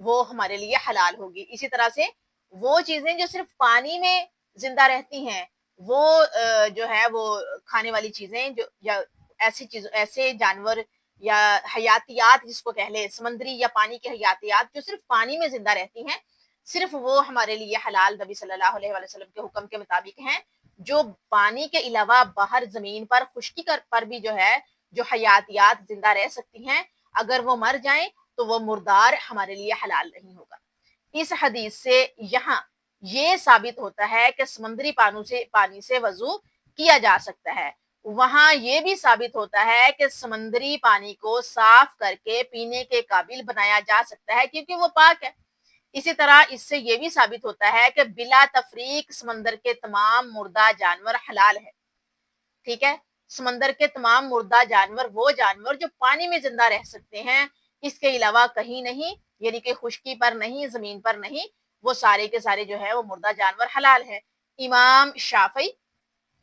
وہ ہمارے لیے حلال ہوگی۔ اسی طرح سے وہ چیزیں جو صرف پانی میں زندہ رہتی ہیں، وہ جو ہے وہ کھانے والی چیزیں جو یا ایسے جانور یا حیاتیات جس کو کہہ لیں، سمندری یا پانی کے حیاتیات جو صرف پانی میں زندہ رہتی ہیں، صرف وہ ہمارے لیے حلال نبی صلی اللہ علیہ وآلہ وسلم کے حکم کے مطابق ہیں۔ جو پانی کے علاوہ باہر زمین پر خشکی پر بھی جو ہے جو حیاتیات زندہ رہ سکتی ہیں، اگر وہ مر جائیں تو وہ مردار ہمارے لیے حلال نہیں ہوگا۔ اس حدیث سے یہاں یہ ثابت ہوتا ہے کہ سمندری پانی سے وضو کیا جا سکتا ہے۔ وہاں یہ بھی ثابت ہوتا ہے کہ سمندری پانی کو صاف کر کے پینے کے قابل بنایا جا سکتا ہے کیونکہ وہ پاک ہے۔ اسی طرح اس سے یہ بھی ثابت ہوتا ہے کہ بلا تفریق سمندر کے تمام مردہ جانور حلال ہے۔ ٹھیک ہے، سمندر کے تمام مردہ جانور وہ جانور جو پانی میں زندہ رہ سکتے ہیں، اس کے علاوہ کہیں نہیں، یعنی کہ خشکی پر نہیں، زمین پر نہیں، وہ سارے کے سارے جو ہے وہ مردہ جانور حلال ہے۔ امام شافعی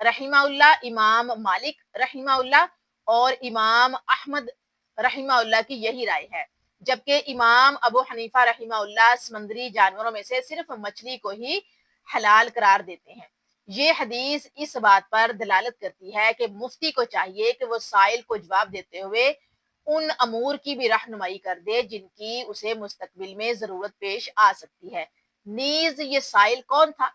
رحمہ اللہ، امام مالک رحمہ اللہ اور امام احمد رحمہ اللہ کی یہی رائے ہے، جبکہ امام ابو حنیفہ رحمہ اللہ سمندری جانوروں میں سے صرف مچھلی کو ہی حلال قرار دیتے ہیں۔ یہ حدیث اس بات پر دلالت کرتی ہے کہ مفتی کو چاہیے کہ وہ سائل کو جواب دیتے ہوئے ان امور کی بھی رہنمائی کر دے جن کی اسے مستقبل میں ضرورت پیش آ سکتی ہے۔ نیز یہ سائل کون تھا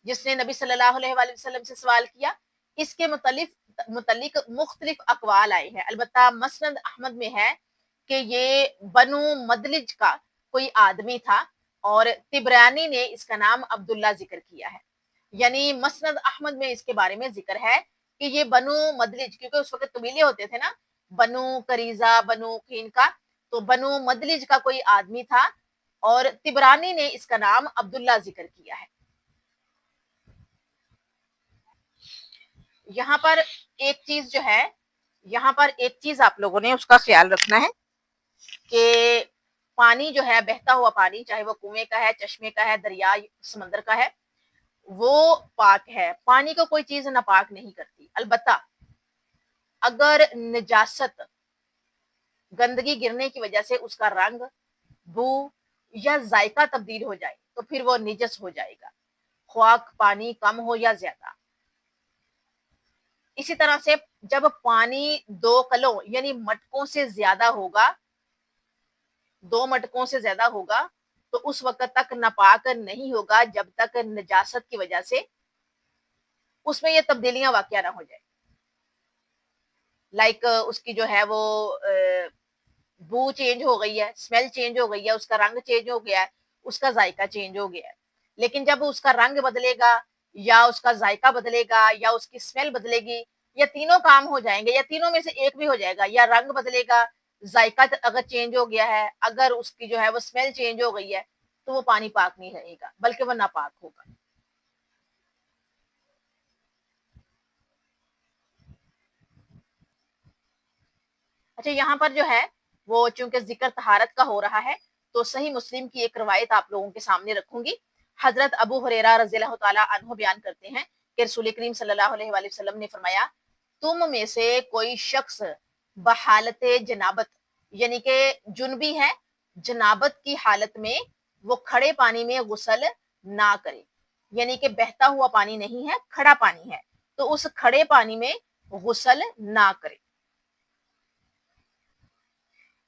جس نے نبی صلی اللہ علیہ وآلہ وسلم سے سوال کیا؟ اس کے متعلق مختلف اقوال آئے ہیں، البتہ مسند احمد میں ہے کہ یہ بنو مدلج کا کوئی آدمی تھا، اور تبرانی نے اس کا نام عبداللہ ذکر کیا ہے۔ یعنی مسند احمد میں اس کے بارے میں ذکر ہے کہ یہ بنو مدلج، کیونکہ اس وقت قبیلے ہوتے تھے نا، بنو قریظہ، بنو قینقاع، تو بنو مدلج کا کوئی آدمی تھا، اور تبرانی نے اس کا نام عبداللہ ذکر کیا ہے۔ یہاں پر ایک چیز جو ہے، یہاں پر ایک چیز آپ لوگوں نے اس کا خیال رکھنا ہے کہ پانی جو ہے، بہتا ہوا پانی، چاہے وہ کنویں کا ہے، چشمے کا ہے، دریا، سمندر کا ہے، وہ پاک ہے۔ پانی کو کوئی چیز ناپاک نہیں کرتی۔ البتہ اگر نجاست، گندگی گرنے کی وجہ سے اس کا رنگ، بو یا ذائقہ تبدیل ہو جائے تو پھر وہ نجس ہو جائے گا، خواہ پانی کم ہو یا زیادہ۔ اسی طرح سے جب پانی 2 کلوں یعنی مٹکوں سے زیادہ ہوگا، 2 مٹکوں سے زیادہ ہوگا، تو اس وقت تک ناپاک نہیں ہوگا جب تک نجاست کی وجہ سے اس میں یہ تبدیلیاں واقع نہ ہو جائے۔ لائک اس کی جو ہے وہ بو چینج ہو گئی ہے، اسمیل چینج ہو گئی ہے، اس کا رنگ چینج ہو گیا ہے، اس کا ذائقہ چینج ہو گیا ہے۔ لیکن جب اس کا رنگ بدلے گا، یا اس کا ذائقہ بدلے گا، یا اس کی اسمیل بدلے گی، یا تینوں کام ہو جائیں گے، یا تینوں میں سے ایک بھی ہو جائے گا، یا رنگ بدلے گا، ذائقہ اگر چینج ہو گیا ہے، اگر اس کی جو ہے وہ اسمیل چینج ہو گئی ہے، تو وہ پانی پاک نہیں رہے گا بلکہ وہ ناپاک ہوگا۔ اچھا، یہاں پر جو ہے وہ چونکہ ذکر طہارت کا ہو رہا ہے، تو صحیح مسلم کی ایک روایت آپ لوگوں کے سامنے رکھوں گی۔ حضرت ابو ہریرہ رضی اللہ تعالیٰ عنہ بیان کرتے ہیں کہ رسول کریم صلی اللہ علیہ وآلہ وسلم نے فرمایا، تم میں سے کوئی شخص بحالت جنابت، یعنی کہ جنبی ہے، جنابت کی حالت میں وہ کھڑے پانی میں غسل نہ کرے، یعنی کہ بہتا ہوا پانی نہیں ہے، کھڑا پانی ہے، تو اس کھڑے پانی میں غسل نہ کرے۔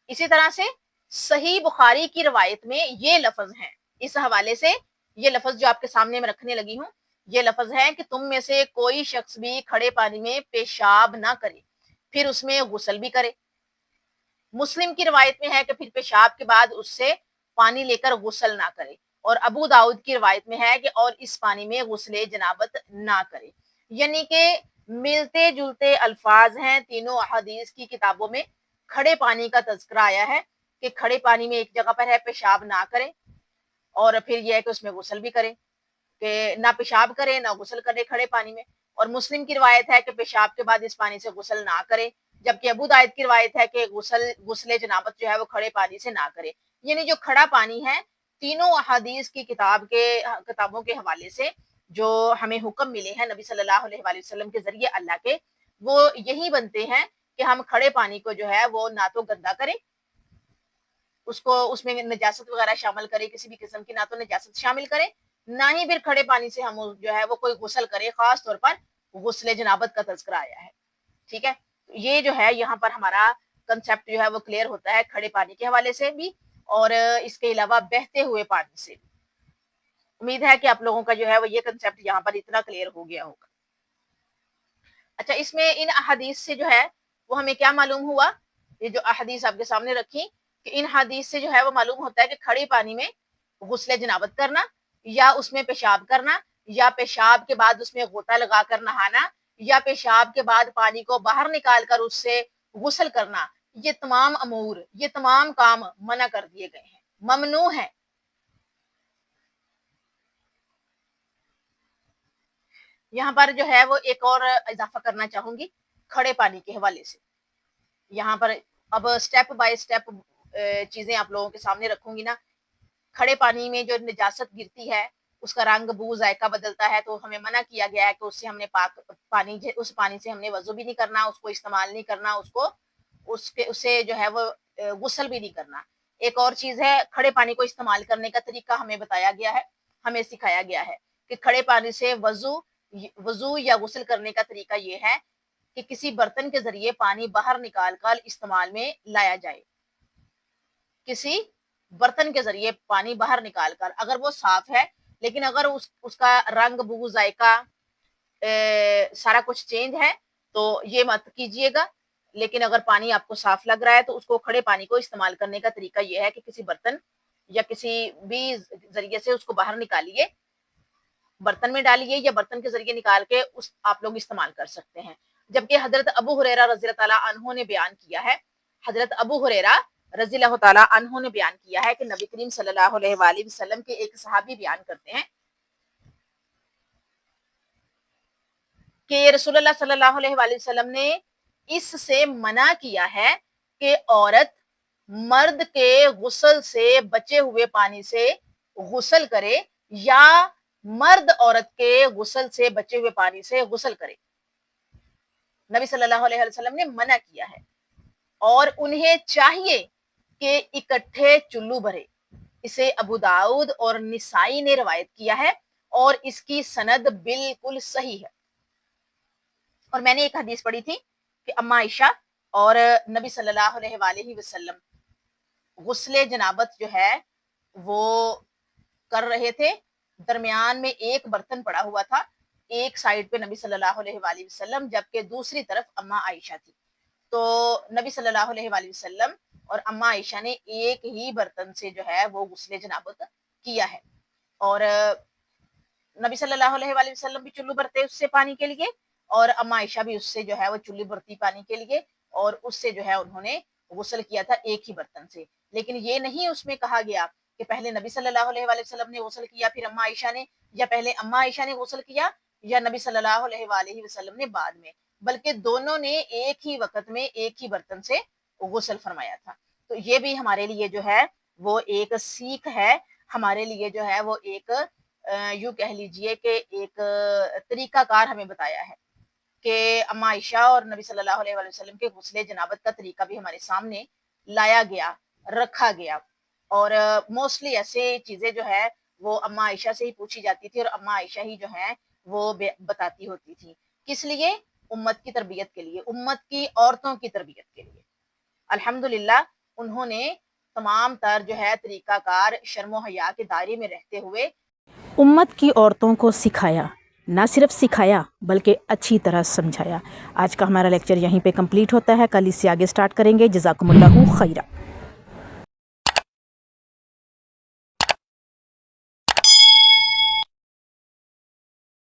اسی طرح سے صحیح بخاری کی روایت میں یہ لفظ ہیں، اس حوالے سے یہ لفظ جو آپ کے سامنے میں رکھنے لگی ہوں، یہ لفظ ہے کہ تم میں سے کوئی شخص بھی کھڑے پانی میں پیشاب نہ کرے، پھر اس میں غسل بھی کرے۔ مسلم کی روایت میں ہے کہ پھر پیشاب کے بعد اس سے پانی لے کر غسل نہ کرے، اور ابو داؤد کی روایت میں ہے کہ اور اس پانی میں غسل جنابت نہ کرے۔ یعنی کہ ملتے جلتے الفاظ ہیں تینوں احادیث کی کتابوں میں۔ کھڑے پانی کا تذکرہ آیا ہے کہ کھڑے پانی میں ایک جگہ پر ہے پیشاب نہ کرے، اور پھر یہ ہے کہ اس میں غسل بھی کرے، کہ نہ پیشاب کرے نہ غسل کرے کھڑے پانی میں۔ اور مسلم کی روایت ہے کہ پیشاب کے بعد اس پانی سے غسل نہ کرے، جبکہ ابو داؤد کی روایت ہے کہ غسل جنابت جو ہے وہ کھڑے پانی سے نہ کرے۔ یعنی جو کھڑا پانی ہے، تینوں احادیث کی کتابوں کے حوالے سے جو ہمیں حکم ملے ہیں نبی صلی اللہ علیہ وآلہ وسلم کے ذریعے اللہ کے، وہ یہی بنتے ہیں کہ ہم کھڑے پانی کو جو ہے وہ نہ تو گندا کریں، اس کو اس میں نجاست وغیرہ شامل کرے، کسی بھی قسم کی نہ تو نجاست شامل کرے، نہ ہی پھر کھڑے پانی سے ہم جو ہے وہ کوئی غسل کرے، خاص طور پر غسل جنابت کا تذکرہ آیا ہے. ٹھیک ہے، یہ جو ہے یہاں پر ہمارا کنسیپٹ جو ہے وہ کلیئر ہوتا ہے کھڑے پانی کے حوالے سے بھی، اور اس کے علاوہ بہتے ہوئے پانی سے. امید ہے کہ آپ لوگوں کا جو ہے وہ یہ کنسیپٹ یہاں پر اتنا کلیئر ہو گیا ہوگا. اچھا، اس میں ان احادیث سے جو ہے وہ ہمیں کیا معلوم ہوا؟ یہ جو احادیث آپ کے سامنے رکھی کہ ان حدیث سے جو ہے وہ معلوم ہوتا ہے کہ کھڑے پانی میں غسل جنابت کرنا، یا اس میں پیشاب کرنا، یا پیشاب کے بعد اس میں غوطہ لگا کر نہانا، یا پیشاب کے بعد پانی کو باہر نکال کر اس سے غسل کرنا، یہ تمام امور، یہ تمام کام منع کر دیے گئے ہیں، ممنوع ہیں. یہاں پر جو ہے وہ ایک اور اضافہ کرنا چاہوں گی کھڑے پانی کے حوالے سے. یہاں پر اب سٹیپ بائی سٹیپ چیزیں آپ لوگوں کے سامنے رکھوں گی نا. کھڑے پانی میں جو نجاست گرتی ہے، اس کا رنگ، بو، ذائقہ بدلتا ہے، تو ہمیں منع کیا گیا ہے کہ اس سے ہم نے پاک پانی، اس پانی سے ہم نے وضو بھی نہیں کرنا، اس کو استعمال نہیں کرنا، اس سے جو ہے وہ غسل بھی نہیں کرنا. ایک اور چیز ہے، کھڑے پانی کو استعمال کرنے کا طریقہ ہمیں بتایا گیا ہے، ہمیں سکھایا گیا ہے کہ کھڑے پانی سے وضو یا غسل کرنے کا طریقہ یہ ہے کہ کسی برتن کے ذریعے پانی باہر نکال کر استعمال میں لایا جائے. کسی برتن کے ذریعے پانی باہر نکال کر، اگر وہ صاف ہے، لیکن اگر اس کا رنگ، بو، ذائقہ سارا کچھ چینج ہے تو یہ مت کیجئے گا. لیکن اگر پانی آپ کو صاف لگ رہا ہے تو اس کو، کھڑے پانی کو استعمال کرنے کا طریقہ یہ ہے کہ کسی برتن یا کسی بھی ذریعے سے اس کو باہر نکالیے، برتن میں ڈالیے یا برتن کے ذریعے نکال کے آپ لوگ استعمال کر سکتے ہیں. جبکہ حضرت ابو ہریرہ رضی اللہ تعالیٰ عنہ نے بیان کیا ہے، حضرت ابو ہریرہ رضی اللہ تعالیٰ عنہ نے بیان کیا ہے کہ نبی کریم صلی اللہ علیہ وآلہ وسلم کے ایک صحابی بیان کرتے ہیں کہ رسول اللہ صلی اللہ علیہ وآلہ وسلم نے اس سے منع کیا ہے کہ عورت مرد کے غسل سے بچے ہوئے پانی سے غسل کرے، یا مرد عورت کے غسل سے بچے ہوئے پانی سے غسل کرے. نبی صلی اللہ علیہ وسلم نے منع کیا ہے، اور انہیں چاہیے کہ اکٹھے چلو بھرے. اسے ابو داؤد اور نسائی نے روایت کیا ہے، اور اس کی سند بالکل صحیح ہے. اور میں نے ایک حدیث پڑھی تھی کہ اما عائشہ اور نبی صلی اللہ علیہ وآلہ وسلم غسل جنابت جو ہے وہ کر رہے تھے، درمیان میں ایک برتن پڑا ہوا تھا، ایک سائیڈ پہ نبی صلی اللہ علیہ وآلہ وسلم، جبکہ دوسری طرف اما عائشہ تھی. تو نبی صلی اللہ علیہ وآلہ وسلم اور اما عائشہ نے ایک ہی برتن سے جو ہے وہ غسل جنابت کیا ہے. اور نبی صلی اللہ علیہ وآلہ وسلم بھی چلو برتے اس سے پانی کے لیے، اور اما عائشہ بھی اس سے جو ہے وہ چلو برتی پانی کے لیے، اور اس سے جو ہے انہوں نے غسل کیا تھا ایک ہی برتن سے. لیکن یہ نہیں اس میں کہا گیا کہ پہلے نبی صلی اللہ علیہ وآلہ وسلم نے غسل کیا پھر اما عائشہ نے، یا پہلے اما عائشہ نے غسل کیا یا نبی صلی اللہ علیہ وآلہ وسلم نے بعد میں، بلکہ دونوں نے ایک ہی وقت میں ایک ہی برتن سے غسل فرمایا تھا. تو یہ بھی ہمارے لیے جو ہے وہ ایک سیکھ ہے، ہمارے لیے جو ہے وہ ایک یوں کہہ لیجئے کہ ایک طریقہ کار ہمیں بتایا ہے کہ اما عائشہ اور نبی صلی اللہ علیہ وآلہ وسلم کے غسل جنابت کا طریقہ بھی ہمارے سامنے لایا گیا، رکھا گیا. اور موسٹلی ایسے چیزیں جو ہے وہ اما عائشہ سے ہی پوچھی جاتی تھی، اور اما عائشہ ہی جو ہیں وہ بتاتی ہوتی تھی. کس لیے؟ امت کی تربیت کے لیے، امت کی عورتوں کی تربیت کے لیے. الحمدللہ انہوں نے تمام تر جو ہے طریقہ کار شرم و حیا کے دائرے میں رہتے ہوئے امت کی عورتوں کو سکھایا، نہ صرف سکھایا بلکہ اچھی طرح سمجھایا. آج کا ہمارا لیکچر یہیں پہ کمپلیٹ ہوتا ہے، کل اس سے آگے سٹارٹ کریں گے. جزاکم اللہ خیرہ.